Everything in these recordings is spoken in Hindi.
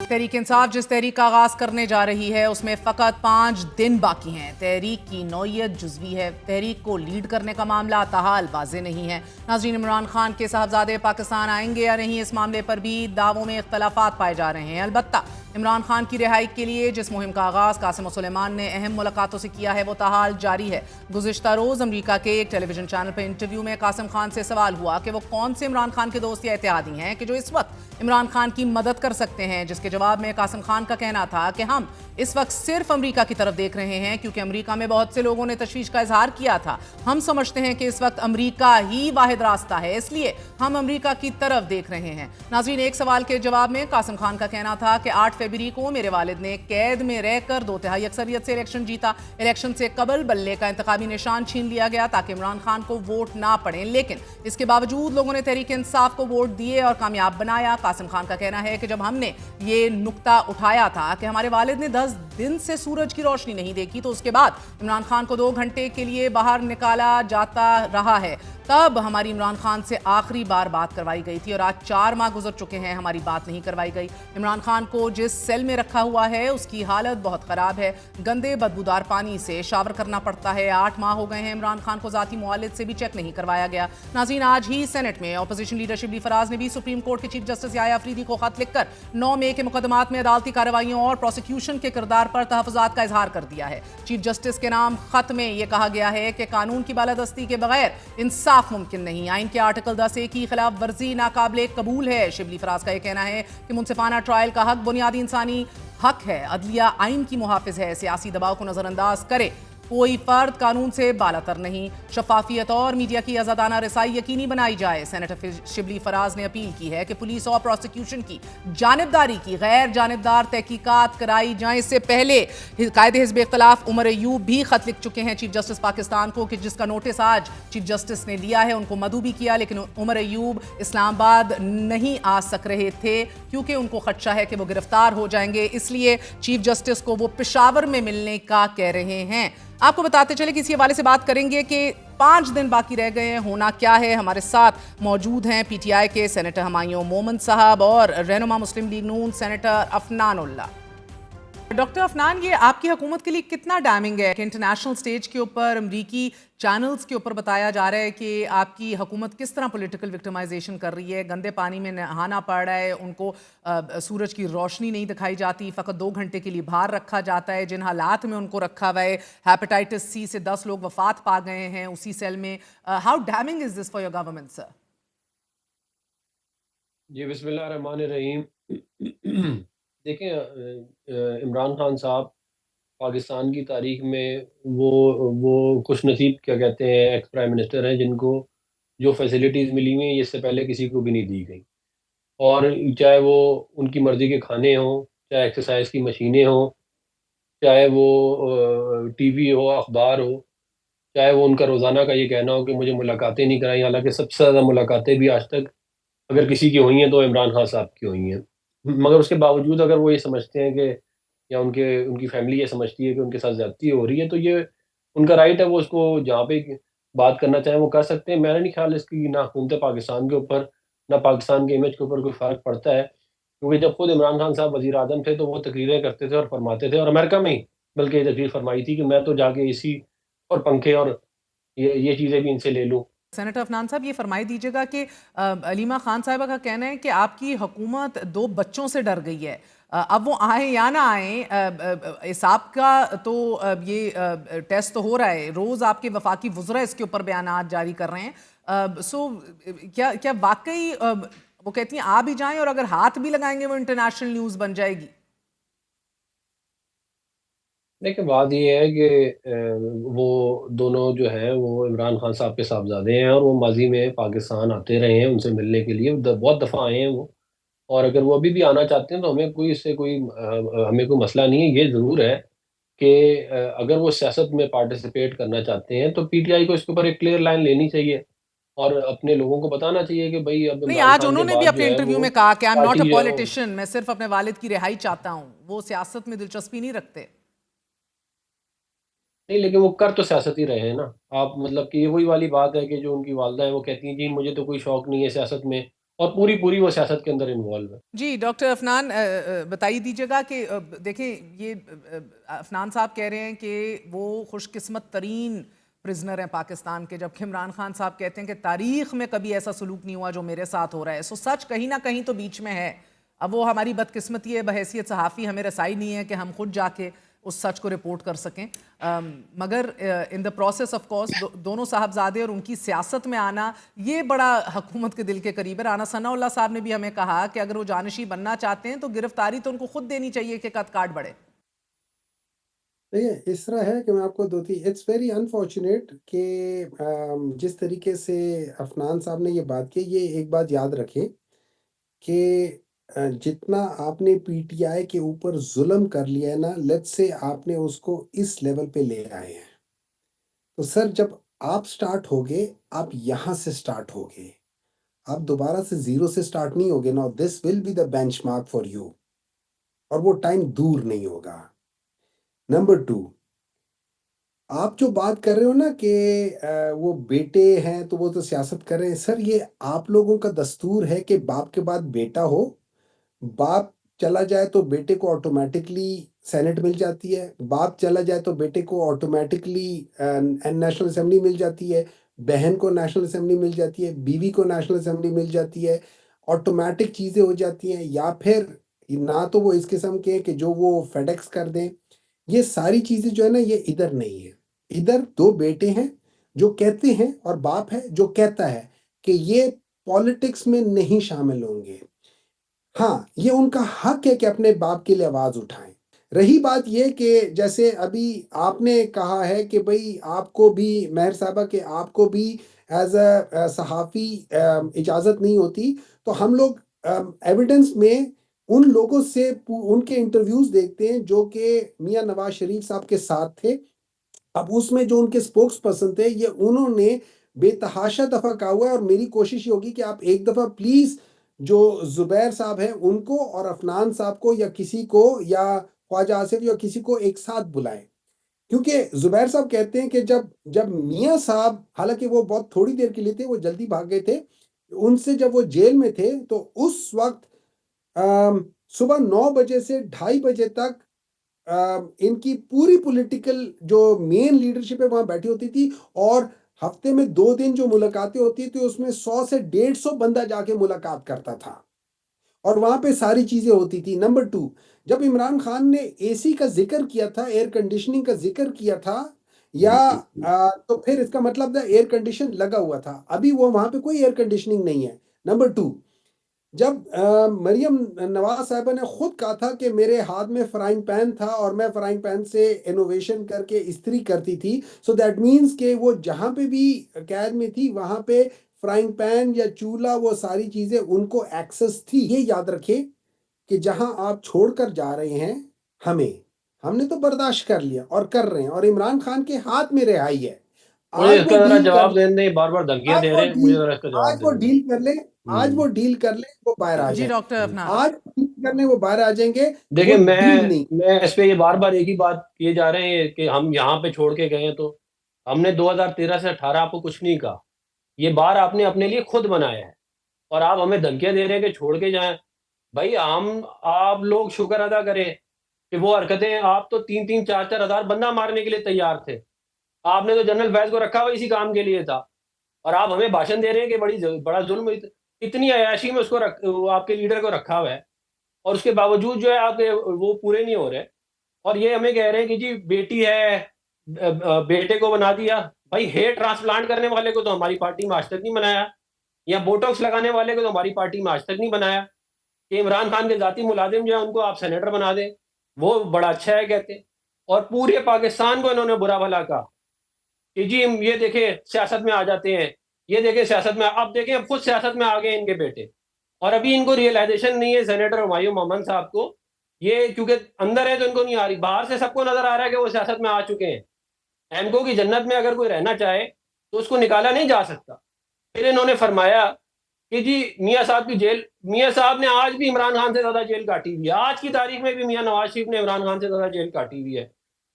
तहरीक इंसाफ जिस तहरीक का आगाज करने जा रही है उसमें फ़कत 5 दिन बाकी हैं। तहरीक की नौयत जुज़वी है। तहरीक को लीड करने का मामला ताहाल वाज़े नहीं है। नाज़रीन, इमरान खान के साहबजादे पाकिस्तान आएंगे या नहीं, इस मामले पर भी दावों में इख्तलाफात पाए जा रहे हैं। अलबत्ता इमरान खान की रिहाई के लिए जिस मुहिम का आगाज कासिम और सुलेमान ने अहम मुलाकातों से किया है वो ताहाल जारी है। गुज़िश्ता रोज़ अमरीका के एक टेलीविजन चैनल पर इंटरव्यू में कासिम खान से सवाल हुआ कि वो कौन से इमरान खान के दोस्त या इत्तेहादी हैं कि जो इस वक्त इमरान खान की मदद कर सकते हैं, जिसके जवाब में कासिम खान का कहना था कि हम इस वक्त सिर्फ अमेरिका की तरफ देख रहे हैं क्योंकि अमेरिका में बहुत से लोगों ने तशवीश का इजहार किया था। हम समझते हैं कि इस वक्त अमेरिका ही वाहिद रास्ता है, इसलिए हम अमेरिका की तरफ देख रहे हैं। नाज़रीन, एक सवाल के जवाब में कासिम खान का कहना था कि 8 फरवरी को मेरे वालिद ने कैद में रहकर 2/3 अक्सरियत से इलेक्शन जीता। इलेक्शन से कबल बल्ले का इंतखाबी निशान छीन लिया गया ताकि इमरान खान को वोट ना पड़े, लेकिन इसके बावजूद लोगों ने तहरीक इंसाफ को वोट दिए और कामयाब बनाया। कासिम खान का कहना है कि जब हमने ये नुक्ता उठाया था कि हमारे वालिद ने 10 दिन से सूरज की रोशनी नहीं देखी, तो उसके बाद इमरान खान को 2 घंटे के लिए बाहर निकाला जाता रहा है, तब हमारी इमरान खान से आखिरी बार बात करवाई गई थी और आज 4 माह गुजर चुके हैं, हमारी बात नहीं करवाई गई। इमरान खान को जिस सेल में रखा हुआ है उसकी हालत बहुत खराब है। गंदे बदबूदार पानी से शावर करना पड़ता है। 8 माह हो गए हैं इमरान खान को जाती मुआलिज से भी चेक नहीं करवाया गया। नाज़रीन, आज ही सेनेट में अपोजिशन लीडर शिबली फराज ने भी सुप्रीम कोर्ट के चीफ जस्टिस याया अफरीदी को खत लिखकर 9 मई के मुकदमात में अदालती कार्रवाइयों और प्रोसिक्यूशन के किरदार पर तहफ़्फ़ुज़ात का इजहार कर दिया है। चीफ जस्टिस के नाम खत में यह कहा गया है कि कानून की बालादस्ती के बगैर इंसाफ मुमकिन नहीं। आइन के आर्टिकल 10A की खिलाफ वर्जी नाकाबिले कबूल है। शिबली फराज का यह कहना है कि मुनसिफाना ट्रायल का हक बुनियादी इंसानी हक है। अदलिया आइन की मुहाफिज है, सियासी दबाव को नजरअंदाज करे। कोई फर्द कानून से बालातर नहीं। शफाफियत और मीडिया की आज़ादाना रसाई यकीनी बनाई जाए। सेनेटर शिबली फराज ने अपील की है कि पुलिस और प्रोसिक्यूशन की जानिबदारी की गैर जानिबदार तहकीकात कराई जाए। इससे पहले कायदे हिज़्ब इख्तिलाफ उमर अयूब भी खत लिख चुके हैं चीफ जस्टिस पाकिस्तान को, कि जिसका नोटिस आज चीफ जस्टिस ने लिया है। उनको मदऊ भी किया, लेकिन उमर अयूब इस्लामाबाद नहीं आ सक रहे थे क्योंकि उनको खदशा है कि वो गिरफ्तार हो जाएंगे, इसलिए चीफ जस्टिस को वो पेशावर में मिलने का कह रहे हैं। आपको बताते चले कि इसी हवाले से बात करेंगे कि 5 दिन बाकी रह गए हैं, होना क्या है। हमारे साथ मौजूद हैं पीटीआई के सेनेटर हुमायूं मोमन साहब और रहनुमा मुस्लिम लीग नून सेनेटर अफनान उल्ला। डॉक्टर अफनान, ये आपकी हुकूमत के लिए कितना डैमिंग है कि इंटरनेशनल स्टेज के ऊपर, अमरीकी चैनल्स के ऊपर बताया जा रहा है कि आपकी हुकूमत किस तरह पॉलिटिकल विक्टिमाइजेशन कर रही है, गंदे पानी में नहाना पड़ रहा है, उनको सूरज की रोशनी नहीं दिखाई जाती, फ़कत 2 घंटे के लिए बाहर रखा जाता है, जिन हालात में उनको रखा हुआ है, हेपेटाइटिस C से 10 लोग वफात पा गए हैं उसी सेल में। How damning is this for your government sir? जी, बिस्मिल्लाह रहमान रहीम। देखें, इमरान खान साहब पाकिस्तान की तारीख में वो खुश नसीब क्या कहते हैं एक्स प्राइम मिनिस्टर हैं जिनको जो फैसिलिटीज़ मिली हुई हैं ये इससे पहले किसी को भी नहीं दी गई। और चाहे वो उनकी मर्ज़ी के खाने हों, चाहे एक्सरसाइज की मशीनें हों, चाहे वो टीवी हो, अखबार हो, चाहे वो उनका रोज़ाना का ये कहना हो कि मुझे मुलाकातें नहीं कराई, हालाँकि सबसे ज़्यादा मुलाकातें भी आज तक अगर किसी की हुई हैं तो इमरान खान साहब की हुई हैं। मगर उसके बावजूद अगर वो ये समझते हैं कि या उनकी फैमिली ये समझती है कि उनके साथ ज़्यादती हो रही है, तो ये उनका राइट है, वो उसको जहाँ पे बात करना चाहें वो कर सकते हैं। मेरा नहीं ख़्याल इसकी ना हुकूमत पाकिस्तान के ऊपर, ना पाकिस्तान के इमेज के ऊपर कोई फ़र्क पड़ता है। क्योंकि जब खुद इमरान खान साहब वज़ीर-ए-आज़म थे तो वो तकरीरें करते थे और फरमाते थे, और अमेरिका में ही बल्कि ये तकरीर फरमाई थी कि मैं तो जाके एसी और पंखे और ये चीज़ें भी इनसे ले लूँ। सेनेटर अफनान साहब, ये फरमाई दीजिएगा कि अलीमा खान साहिबा का कहना है कि आपकी हुकूमत 2 बच्चों से डर गई है। अब वो आए या ना आए, इसाब का तो टेस्ट तो हो रहा है, रोज़ आपके वफाकी वज़रा इसके ऊपर बयानात जारी कर रहे हैं। क्या क्या वाकई वो कहती हैं आ भी जाएं और अगर हाथ भी लगाएंगे वो इंटरनेशनल न्यूज़ बन जाएगी? देखिए, बात ये है कि वो दोनों जो हैं वो इमरान खान साहब के साहबज़ादे हैं और वो माज़ी में पाकिस्तान आते रहे हैं उनसे मिलने के लिए, बहुत दफ़ा आए हैं वो। और अगर वो अभी भी आना चाहते हैं तो हमें कोई इससे कोई हमें कोई मसला नहीं है। ये ज़रूर है कि अगर वो सियासत में पार्टिसिपेट करना चाहते हैं तो पीटीआई को इसके ऊपर एक क्लियर लाइन लेनी चाहिए और अपने लोगों को बताना चाहिए कि भाई अब नहीं, इमरान आज खान के उन्होंने भी बाद अपने जो है इंटरव्यू वो में कहा कि I am not a party जो है वो पॉलिटिशियन, मैं सिर्फ अपने वालिद की रिहाई चाहता हूँ, वो सियासत में दिलचस्पी नहीं रखते। नहीं, लेकिन वो कर तो सियासत ही रहे हैं ना। आप मतलब कि ये वही वाली बात है कि जो उनकी वालदा है वो कहती हैं जी मुझे तो कोई शौक नहीं है सियासत में, और पूरी पूरी वो सियासत के अंदर इन्वॉल्व है। जी डॉक्टर अफनान, बताइए दीजिएगा कि देखें ये अफनान साहब कह रहे हैं कि वो खुशकिस्मत तरीन प्रिजनर हैं पाकिस्तान के, जबकि इमरान खान साहब कहते हैं कि तारीख में कभी ऐसा सलूक नहीं हुआ जो मेरे साथ हो रहा है। सो सच कहीं ना कहीं तो बीच में है। अब वो हमारी बदकिस्मती है, बहैसियत सहाफ़ी हमें रसाई नहीं है कि हम खुद जाके उस सच को रिपोर्ट कर सकें। मगर in the process of course दोनों साहबजादे और उनकी सियासत में आना ये बड़ा हुकूमत के दिल के करीब है। राना सनाउल्लाह साहब ने भी हमें कहा कि अगर वो जानशी बनना चाहते हैं तो गिरफ्तारी तो उनको खुद देनी चाहिए कि कद काट बढ़े। देखिए, इस तरह है कि मैं आपको दो तीन इट्स वेरी अनफॉर्चुनेट कि जिस तरीके से अफनान साहब ने ये बात की, ये एक बात याद रखें कि जितना आपने पीटीआई के ऊपर जुल्म कर लिया है ना, लेट्स से आपने उसको इस लेवल पे ले आए हैं। तो सर, जब आप स्टार्ट होगे, आप यहाँ से स्टार्ट होगे। आप दोबारा से ज़ीरो से स्टार्ट नहीं होगे। Now this will be the benchmark for you, और वो टाइम दूर नहीं होगा। नंबर 2, आप जो बात कर रहे हो ना कि वो बेटे हैं तो वो तो सियासत कर रहे हैं। सर, ये आप लोगों का दस्तूर है कि बाप के बाद बेटा हो। बाप चला जाए तो बेटे को ऑटोमेटिकली सेनेट मिल जाती है। बाप चला जाए तो बेटे को ऑटोमेटिकली नेशनल असेंबली मिल जाती है। बहन को नेशनल असेंबली मिल जाती है। बीवी को नेशनल असेंबली मिल जाती है। ऑटोमेटिक चीज़ें हो जाती हैं। या फिर ना तो वो इस किस्म के कि जो वो फेडेक्स कर दें। ये सारी चीज़ें जो है ना, ये इधर नहीं है। इधर दो बेटे हैं जो कहते हैं, और बाप है जो कहता है कि ये पॉलिटिक्स में नहीं शामिल होंगे। हाँ, ये उनका हक है कि अपने बाप के लिए आवाज़ उठाएँ। रही बात ये कि जैसे अभी आपने कहा है कि भई आपको भी मेहर साहबा कि आपको भी एज़ सहाफ़ी इजाज़त नहीं होती। तो हम लोग एविडेंस में उन लोगों से उनके इंटरव्यूज़ देखते हैं जो कि मियाँ नवाज़ शरीफ साहब के साथ थे। अब उसमें जो उनके स्पोक्स पर्सन थे, ये उन्होंने बेतहाशा दफ़ा कहा हुआ है, और मेरी कोशिश ये होगी कि आप एक दफ़ा प्लीज़ जो ज़ुबैर साहब हैं उनको और अफनान साहब को या किसी को या ख्वाजा आसिफ या किसी को एक साथ बुलाएं। क्योंकि ज़ुबैर साहब कहते हैं कि जब जब मियाँ साहब, हालांकि वो बहुत थोड़ी देर के लिए थे, वो जल्दी भाग गए थे, उनसे जब वो जेल में थे तो उस वक्त सुबह 9 बजे से 2:30 बजे तक इनकी पूरी पॉलिटिकल जो मेन लीडरशिप है वहां बैठी होती थी। और हफ्ते में 2 दिन जो मुलाकातें होती थी उसमें 100 से 150 बंदा जाके मुलाकात करता था, और वहां पे सारी चीजें होती थी। नंबर 2, जब इमरान खान ने एसी का जिक्र किया था, एयर कंडीशनिंग का जिक्र किया था, या तो फिर इसका मतलब था एयर कंडीशन लगा हुआ था। अभी वो वहां पे कोई एयर कंडीशनिंग नहीं है। नंबर 2, जब मरियम नवाज साहिबा ने खुद कहा था कि मेरे हाथ में फ्राइंग पैन था और मैं फ्राइंग पैन से इनोवेशन करके इस्त्री करती थी, सो दैट मीन्स कि वो जहाँ पे भी कैद में थी वहाँ पे फ्राइंग पैन या चूल्हा, वो सारी चीज़ें उनको एक्सेस थी। ये याद रखें कि जहाँ आप छोड़कर जा रहे हैं हमें, हमने तो बर्दाश्त कर लिया और कर रहे हैं, और इमरान खान के हाथ में रिहाई है। मुझे आज वो इसका जरा डील कर जवाब देने, बार बार धमकियां आज दे वो रहे हैं, मुझे डील जरा इसका जवाब आज वो देने डील कर ले। आज दें। वो डील कर ले, वो बाहर आ जी जाए। डॉक्टर अफनान। आज डील करने वो बाहर आ जाएंगे। वो देखिए, डील नहीं। मैं इस पे ये बार बार एक ही बात किए जा रहे हैं कि हम यहाँ पे छोड़ के गए हैं। तो हमने 2013 से 18 आपको कुछ नहीं कहा। ये बार आपने अपने लिए खुद बनाया है, और आप हमें धमकियां दे रहे हैं कि छोड़ के जाएं। भाई, हम आप लोग शुक्र अदा करें कि वो हरकतें, आप तो 3-3, 4-4 हजार बंदा मारने के लिए तैयार थे। आपने तो जनरल फैज को रखा हुआ इसी काम के लिए था, और आप हमें भाषण दे रहे हैं कि बड़ा जुल्म, इतनी अयाशी में उसको आपके लीडर को रखा हुआ है, और उसके बावजूद जो है आपके वो पूरे नहीं हो रहे। और ये हमें कह रहे हैं कि जी बेटी है, बेटे को बना दिया। भाई, हेयर ट्रांसप्लांट करने वाले को तो हमारी पार्टी में आज तक नहीं बनाया, या बोटॉक्स लगाने वाले को तो हमारी पार्टी में आज तक नहीं बनाया। कि इमरान खान के जाती मुलाजिम जो है उनको आप सेनेटर बना दें, वो बड़ा अच्छा है कहते। और पूरे पाकिस्तान को इन्होंने बुरा भला कहा कि जी ये देखे सियासत में आ जाते हैं, ये देखे सियासत में, अब देखें अब खुद सियासत में आ गए इनके बेटे। और अभी इनको रियलाइजेशन नहीं है सेनेटर हुमायूं मोहम्मद साहब को, ये क्योंकि अंदर है तो इनको नहीं आ रही, बाहर से सबको नजर आ रहा है कि वो सियासत में आ चुके हैं। एमको की जन्नत में अगर कोई रहना चाहे तो उसको निकाला नहीं जा सकता। फिर इन्होंने फरमाया कि जी मियाँ साहब की जेल, मियाँ साहब ने आज भी इमरान खान से ज्यादा जेल काटी हुई है, आज की तारीख में भी मियाँ नवाज शरीफ ने इमरान खान से ज्यादा जेल काटी हुई है।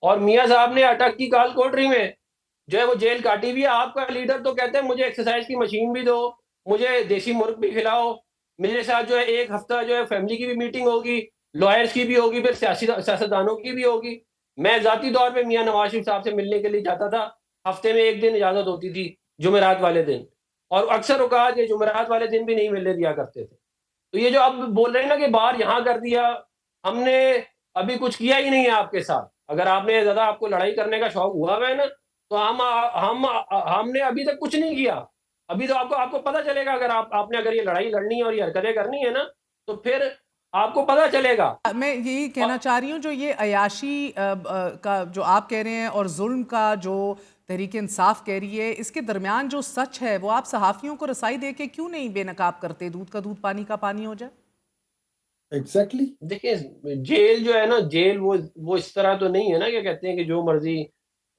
और मियाँ साहब ने अटक की काल कोठरी में जो है वो जेल काटी हुई है। आपका लीडर तो कहते हैं मुझे एक्सरसाइज की मशीन भी दो, मुझे देसी मुर्ग भी खिलाओ, मेरे साथ जो है एक हफ्ता जो है फैमिली की भी मीटिंग होगी, लॉयर्स की भी होगी, फिर सियासतदानों की भी होगी। मैं ज़ाती तौर पे मियाँ नवाज शरीफ साहब से मिलने के लिए जाता था। हफ्ते में 1 दिन इजाज़त होती थी, जुमेरात वाले दिन, और अक्सर औक़ात ये जुमेरात वाले दिन भी नहीं मिलने दिया करते थे। तो ये जो आप बोल रहे हैं ना कि बाहर यहाँ कर दिया, हमने अभी कुछ किया ही नहीं है आपके साथ। अगर आपने ज़्यादा आपको लड़ाई करने का शौक हुआ हुआ है ना, तो हमने अभी तक कुछ नहीं किया। अभी तो आपको आपको पता चलेगा, अगर आपने अगर ये लड़ाई लड़नी है और ये हरकतें करनी है ना, तो फिर आपको पता चलेगा। मैं यही कहना और चाह रही हूँ, जो ये अयाशी का जो आप कह रहे हैं और जुल्म का जो तहरीक इंसाफ कह रही है, इसके दरमियान जो सच है वो आप सहाफ़ियों को रसाई दे के क्यों नहीं बेनकाब करते? दूध का दूध पानी का पानी हो जाए। एग्जैक्टली। देखिए, जेल जो है ना, जेल वो इस तरह तो नहीं है ना, क्या कहते हैं कि जो मर्जी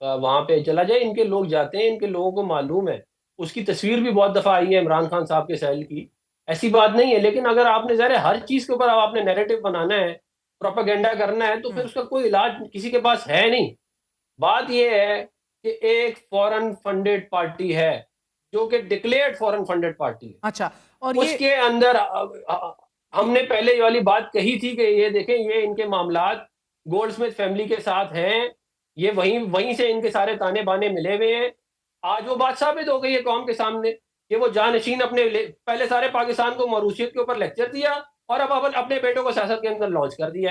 वहां पे चला जाए। इनके लोग जाते हैं, इनके लोगों को मालूम है। उसकी तस्वीर भी बहुत दफा आई है इमरान खान साहब के सेल की, ऐसी बात नहीं है। लेकिन अगर आपने ज़ाहिर है हर चीज के ऊपर अब आपने नैरेटिव बनाना है, प्रोपेगेंडा करना है, तो फिर उसका कोई इलाज किसी के पास है नहीं। बात यह है कि एक फॉरेन फंडेड पार्टी है, जो कि डिक्लेयर्ड फॉरेन फंडेड पार्टी है। अच्छा, और ये उसके अंदर हमने पहले ये वाली बात कही थी कि ये देखें, ये इनके मामलात गोल्डस्मिथ फैमिली के साथ हैं। ये वहीं वहीं से इनके सारे ताने बाने मिले हुए हैं। आज वो बात साबित हो गई है कौम के सामने कि वो जानशीन पहले सारे पाकिस्तान को मरूशियत के ऊपर लेक्चर दिया, और अब अपने बेटों को सियासत के अंदर लॉन्च कर दिया है।